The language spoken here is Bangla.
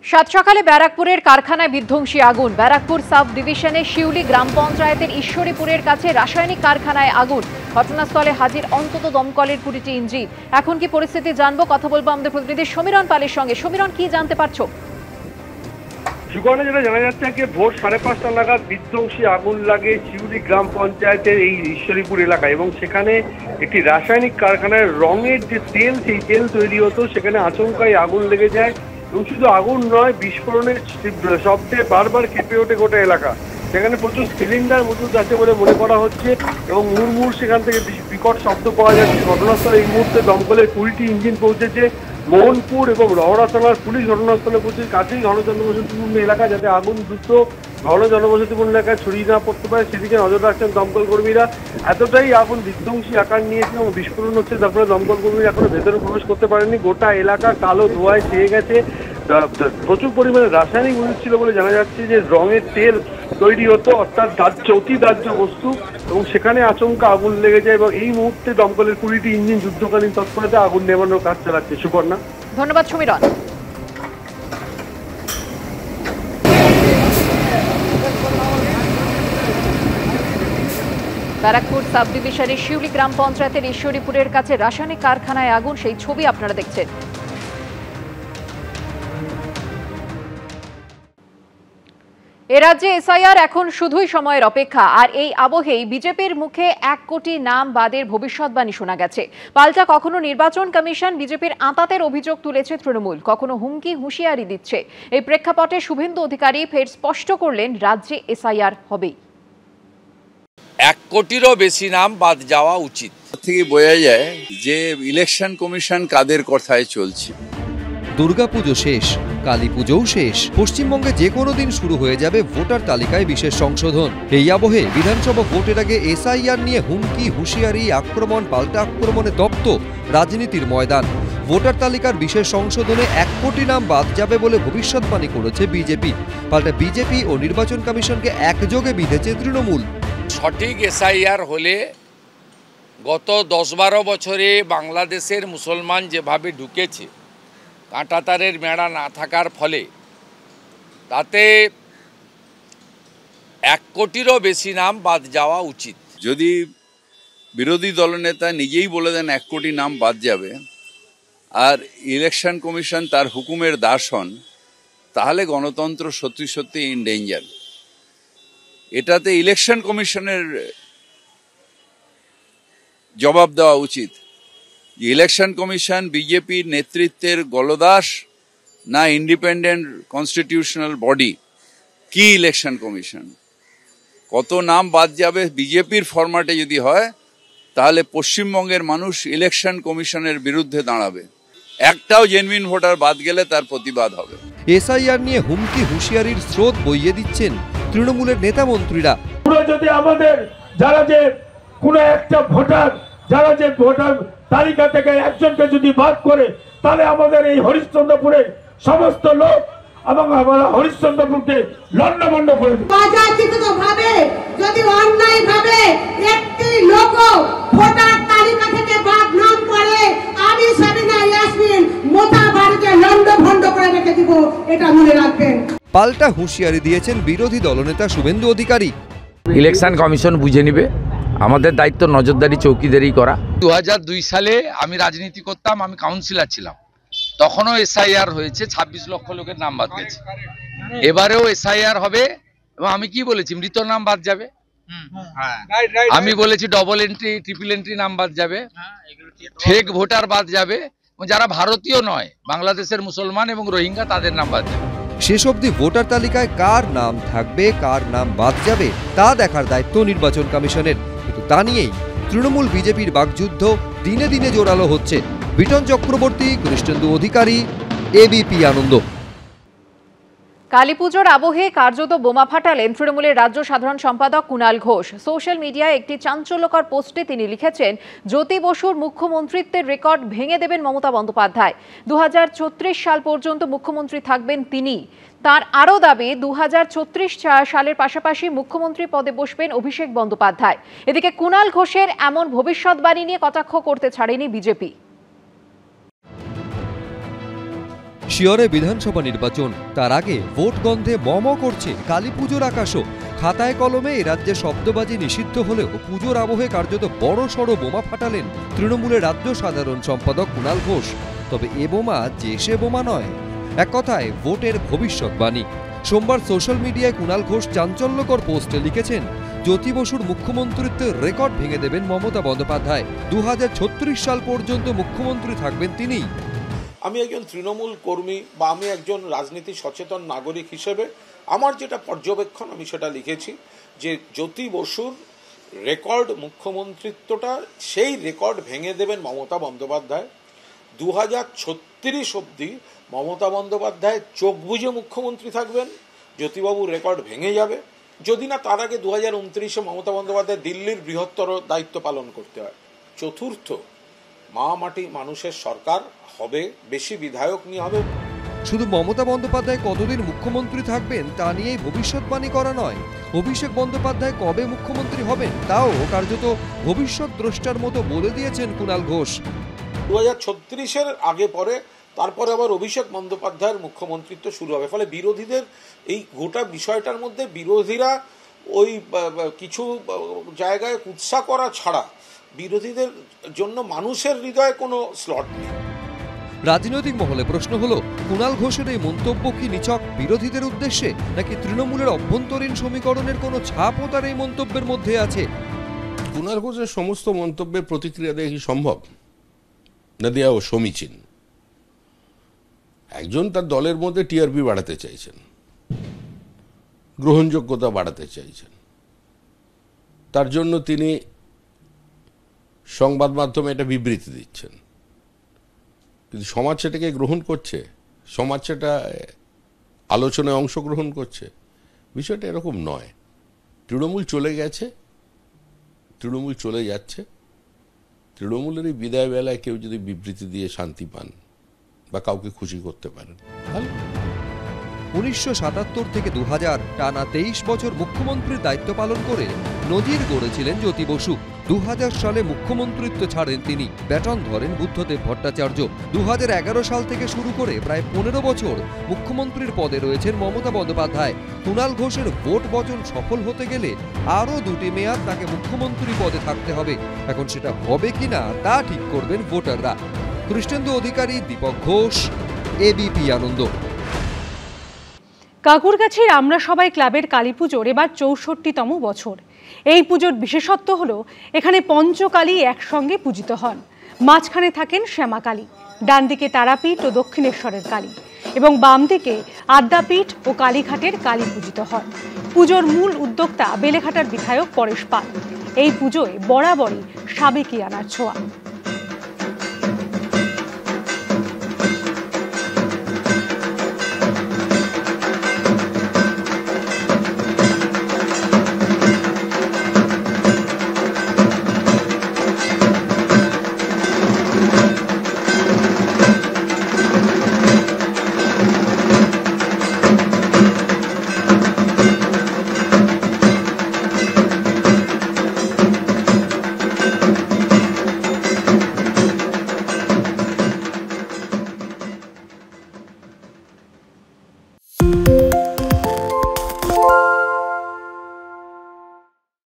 সাত সকালে ব্যারাকপুরের কারখানায় বিধ্বংসী আগুন। ব্যারাকপুর সাব ডিভিশনের শিউলি গ্রাম পঞ্চায়েতের ঈশ্বরীপুরের কাছে রাসায়নিক কারখানায় আগুন। ঘটনাস্থলে হাজির অন্তত দমকলের 20টি ইঞ্জিন। এখন কি পরিস্থিতি জানবো, কথা বলবো আমাদের প্রতিনিধি সমীরণ পালের সঙ্গে। সমীরণ, কি জানতে পারছো? সুগর্ণা, যেটা জানা যাচ্ছে যে ভোর 5:30 নাগাদ বিধ্বংসী আগুন লাগে শিউলি গ্রাম পঞ্চায়েতের এই ঈশ্বরীপুর এলাকায়, এবং সেখানে একটি রাসায়নিক কারখানায় রঙের যে তেল, সেই তেল তৈরি হতো, সেখানে আচমকাই আগুন লেগে যায়। এবং শুধু আগুন নয়, বিস্ফোরণের শব্দে বারবার কেঁপে ওঠে গোটা এলাকা। সেখানে প্রচুর সিলিন্ডার মজুদ আছে বলে মনে করা হচ্ছে, এবং মুড়মুড় সেখান থেকে বিকট শব্দ পাওয়া যাচ্ছে। ঘটনাস্থলে এই মুহূর্তে দমকলের 20টি ইঞ্জিন পৌঁছেছে। মোহনপুর এবং রহড়া থানার পুলিশ ঘটনাস্থলে পৌঁছে, কাছেই ঘনজনবসতিপূর্ণ এলাকা, যাতে আগুন দ্রুত ঘনজনবসতিপূর্ণ এলাকায় ছড়িয়ে না পড়তে পারে সেদিকে নজর রাখছেন দমকল কর্মীরা। এতটাই আগুন বিধ্বংসী আকার নিয়েছে এবং বিস্ফোরণ হচ্ছে, তারপরে দমকল কর্মীরা এখনো ভেতরে প্রবেশ করতে পারেনি। গোটা এলাকা কালো ধোঁয়ায় ছেয়ে গেছে। প্রচুর পরিমাণে রাসায়নিক মজুদ ছিল বলে জানা যাচ্ছে, যে রঙের তেল তৈরি হতো, অর্থাৎ অতি দাহ্য বস্তু, এবং সেখানে আচমকা আগুন লেগে যায়। এবং এই মুহূর্তে দমকলের 20টি ইঞ্জিন যুদ্ধকালীন তৎপরতাতে আগুন নেভানোর কাজ চালাচ্ছে। সুপর্ণা, ধন্যবাদ সমীরণ। ব্যারাকপুর সাব ডিভিশনের শিউলি গ্রাম পঞ্চায়েতের ঈশ্বরীপুরের কাছে রাসায়নিক কারখানায় আগুন, সেই ছবি আপনারা দেখছেন। এ রাজ্যে এসআইআর এখন শুধুই সময়ের অপেক্ষা। আর এই আবহেই বিজেপির মুখে 1 কোটি নাম বাদের ভবিষ্যৎবাণী শোনা গেছে। পাল্টা কখনো নির্বাচন কমিশন বিজেপির আঁতাতের অভিযোগ তুলেছে তৃণমূল, কখনো হুমকি হুঁশিয়ারি দিচ্ছে। এই প্রেক্ষাপটে শুভেন্দু অধিকারী ফের স্পষ্ট করলেন, রাজ্যে এসআইআর হবেই। 1 কোটিরও বেশি নাম বাদ যাওয়া উচিত। থেকে বোঝা যায় যে ইলেকশন কমিশন কাদের কথায় চলছে। দুর্গাপুজো শেষ, কালী পুজোও শেষ। পশ্চিমবঙ্গে যে কোনো দিন শুরু হয়ে যাবে ভোটার তালিকায় বিশেষ সংশোধন। এই আবহে বিধানসভা ভোটের আগে এসআইআর নিয়ে হুমকি হুঁশিয়ারি, আক্রমণ, পাল্টা আক্রমণে তপ্ত রাজনীতির ময়দান। ভোটার তালিকার বিশেষ সংশোধনে 1 কোটি নাম বাদ যাবে বলে ভবিষ্যৎবাণী করেছে বিজেপি। পাল্টা বিজেপি ও নির্বাচন কমিশনকে একযোগে বিঁধেছে তৃণমূল। সঠিক এসআইআর হলে গত 10-12 বছরে বাংলাদেশের মুসলমান যেভাবে ঢুকেছে, কাঁটাতারের মেড়া না থাকার ফলে, তাতে 1 কোটিরও বেশি নাম বাদ যাওয়া উচিত। যদি বিরোধী দলনেতা নিজেই বলে দেন 1 কোটি নাম বাদ যাবে, আর ইলেকশন কমিশন তার হুকুমের দাস হন, তাহলে গণতন্ত্র সত্যি সত্যি ইন ডেঞ্জার। এটাতে ইলেকশন কমিশনের জবাব দেওয়া উচিত। ইলেকশন কমিশন বিজেপির নেতৃত্বের গলদাস না ইন্ডিপেন্ডেন্ট কনস্টিটিউশনাল বডি? কি ইলেকশন কমিশন? কত নাম বাদ যাবে বিজেপির ফরম্যাটে যদি হয়, তাহলে পশ্চিমবঙ্গের মানুষ ইলেকশন কমিশনের বিরুদ্ধে দাঁড়াবে। একটাও জেনুইন ভোটার বাদ গেলে তার প্রতিবাদ হবে। এসআইআর নিয়ে হুমকি হুঁশিয়ারির স্রোত বইয়ে দিচ্ছেন তৃণমূলের নেতা মন্ত্রীরা। যদি আমাদের যারা যে কোনো একটা ভোটার, যারা যে ভোটার তালিকা থেকে একজনকে যদি বাদ করে, তাহলে আমাদের এই হরিশ্চন্দ্রপুরের সমস্ত লোক এবং আমরা হরিশ্চন্দ্রপুরকে লন্ডভন্ড করে দেব। ভাবে যদি অন্যায় ভাবে একটি লোক ভোটার তালিকা থেকে বাদ নাম করে, আমি সাবিনা ইয়াসমিন মোটা বাড়িতে লন্ডভন্ড করে রেখে দিব, এটা মনে রাখবেন। পাল্টা হুঁশিয়ারি দিয়েছেন বিরোধী দলনেতা শুভেন্দু অধিকারী। ইলেকশন কমিশন বুঝে নিবে, আমাদের দায়িত্ব নজরদারি চৌকিদারি করা। 2002 সালে আমি রাজনীতি করতাম, আমি কাউন্সিলর ছিলাম, তখনও এসআইআর হয়েছে, 26 লক্ষ লোকের নাম বাদ গেছে। এবারেও এসআইআর হবে, এবং আমি কি বলেছি, মৃত নাম বাদ যাবে। আমি বলেছি ডবল এন্ট্রি, ট্রিপল এন্ট্রি নাম বাদ যাবে, ফেক ভোটার বাদ যাবে, যারা ভারতীয় নয়, বাংলাদেশের মুসলমান এবং রোহিঙ্গা, তাদের নাম বাদ যাবে। শেষ অবধি ভোটার তালিকায় কার নাম থাকবে, কার নাম বাদ যাবে, তা দেখার দায়িত্ব নির্বাচন কমিশনের। কিন্তু তা নিয়েই তৃণমূল বিজেপির বাকযুদ্ধ দিনে দিনে জোরালো হচ্ছে। বিটন চক্রবর্তী, কৃষ্ণেন্দু অধিকারী, এবিপি আনন্দ। কালীপুজোর আবহে কার্যত বোমা ফাটালেন তৃণমূলের রাজ্য সাধারণ সম্পাদক কুণাল ঘোষ। সোশ্যাল মিডিয়ায় একটি চাঞ্চল্যকর পোস্টে তিনি লিখেছেন, জ্যোতি বসুর মুখ্যমন্ত্রিত্বের রেকর্ড ভেঙে দেবেন মমতা বন্দ্যোপাধ্যায়। 2034 সাল পর্যন্ত মুখ্যমন্ত্রী থাকবেন তিনি। তার আরও দাবি, 2034 সালের পাশাপাশি মুখ্যমন্ত্রী পদে বসবেন অভিষেক বন্দ্যোপাধ্যায়। এদিকে কুণাল ঘোষের এমন ভবিষ্যৎবাণী নিয়ে কটাক্ষ করতে ছাড়েনি বিজেপি। শিয়রে বিধানসভা নির্বাচন, তার আগে ভোট গন্ধে মম করছে কালী পুজোর আকাশও। খাতায় কলমে এ রাজ্যে শব্দবাজি নিষিদ্ধ হলেও পুজোর আবহে কার্যত বড় সড় বোমা ফাটালেন তৃণমূলের রাজ্য সাধারণ সম্পাদক কুণাল ঘোষ। তবে এ বোমা যে সে বোমা নয়, এক কথায় ভোটের ভবিষ্যৎবাণী। সোমবার সোশ্যাল মিডিয়ায় কুণাল ঘোষ চাঞ্চল্যকর পোস্টে লিখেছেন, জ্যোতি বসুর মুখ্যমন্ত্রীত্বের রেকর্ড ভেঙে দেবেন মমতা বন্দ্যোপাধ্যায়। 2036 সাল পর্যন্ত মুখ্যমন্ত্রী থাকবেন তিনিই। আমি একজন তৃণমূল কর্মী বা আমি একজন রাজনীতি সচেতন নাগরিক হিসেবে আমার যেটা পর্যবেক্ষণ আমি সেটা লিখেছি যে জ্যোতি বসুর রেকর্ড মুখ্যমন্ত্রিত্বটা সেই রেকর্ড ভেঙে দেবেন মমতা বন্দ্যোপাধ্যায়। 2036 অবধি মমতা বন্দ্যোপাধ্যায় চোখ বুজে মুখ্যমন্ত্রী থাকবেন, জ্যোতিবাবুর রেকর্ড ভেঙে যাবে। যদি না তার আগে 2029-এ মমতা বন্দ্যোপাধ্যায় দিল্লির বৃহত্তর দায়িত্ব পালন করতে হয়। চতুর্থ, মা মাটি মানুষের সরকার হবে, বেশি বিধায়ক নিয়ে হবে। শুধু মমতা বন্দ্যোপাধ্যায় কতদিন মুখ্যমন্ত্রী থাকবেন তা নিয়েই ভবিষ্যৎবাণী করা নয়, অভিষেক বন্দ্যোপাধ্যায় কবে মুখ্যমন্ত্রী হবেন তাও কার্যত ভবিষ্যৎ দ্রষ্টার মতো বলে দিয়েছেন কুণাল ঘোষ। 2036-এর আগে পরে তারপরে আবার অভিষেক বন্দ্যোপাধ্যায়ের মুখ্যমন্ত্রিত্ব শুরু হবে। ফলে বিরোধীদের এই গোটা বিষয়টার মধ্যে বিরোধীরা ওই কিছু জায়গায় কুৎসা করা ছাড়া বিরোধীদের জন্য মানুষের হৃদয়ে কোনো স্লট নেই। রাজনৈতিক মহলে প্রশ্ন হলো, কুণাল ঘোষের এই মন্তব্য কি নিছক বিরোধীদের উদ্দেশ্যে, নাকি তৃণমূলের অভ্যন্তরীণ সমীকরণের কোনো ছাপও তার এই মন্তব্যের মধ্যে আছে? কুণাল ঘোষের সমস্ত মন্তব্যের প্রতিক্রিয়া দেওয়া কি সম্ভব না? দেওয়াও সমীচীন। একজন তার দলের মধ্যে টিআরপি বাড়াতে চাইছেন, গ্রহণযোগ্যতা বাড়াতে চাইছেন, তার জন্য তিনি সংবাদ মাধ্যমে একটা বিবৃতি দিচ্ছেন, কিন্তু সমাজ সেটাকে গ্রহণ করছে, সমাজ সেটা আলোচনায় অংশগ্রহণ করছে। বিষয়টা এরকম নয়। তৃণমূল চলে গেছে, তৃণমূল চলে যাচ্ছে। তৃণমূলের এই বিদায় বেলায় কেউ যদি বিবৃতি দিয়ে শান্তি পান বা কাউকে খুশি করতে পারেন, 1977 থেকে 2000 টানা 23 বছর মুখ্যমন্ত্রীর দায়িত্ব পালন করে নজির গড়েছিলেন জ্যোতি বসু। 2000 সালে মুখ্যমন্ত্রিত্ব ছাড়েন তিনি, ব্যাটন ধরেন বুদ্ধদেব ভট্টাচার্য। 2011 সাল থেকে শুরু করে প্রায় 15 বছর মুখ্যমন্ত্রীর পদে রয়েছেন মমতা বন্দ্যোপাধ্যায়। কুণাল ঘোষের ভোট বচন সফল হতে গেলে আরও 2টি মেয়াদ তাকে মুখ্যমন্ত্রী পদে থাকতে হবে। এখন সেটা হবে কিনা তা ঠিক করবেন ভোটাররা। কৃষ্ণেন্দু অধিকারী, দীপক ঘোষ, এবিপি আনন্দ। কাকুরগাছির আমরা সবাই ক্লাবের কালী পুজোর এবার 64তম বছর। এই পুজোর বিশেষত্ব হলো এখানে পঞ্চকালী একসঙ্গে পূজিত হন। মাঝখানে থাকেন শ্যামাকালী, ডান দিকে তারাপীঠ ও দক্ষিণেশ্বরের কালী এবং বাম দিকে আদ্যাপীঠ ও কালীঘাটের কালী পূজিত হয়। পুজোর মূল উদ্যোক্তা বেলেঘাটার বিধায়ক পরেশ পাল। এই পুজোয় বরাবরই সাবেকিয়ানার ছোঁয়া।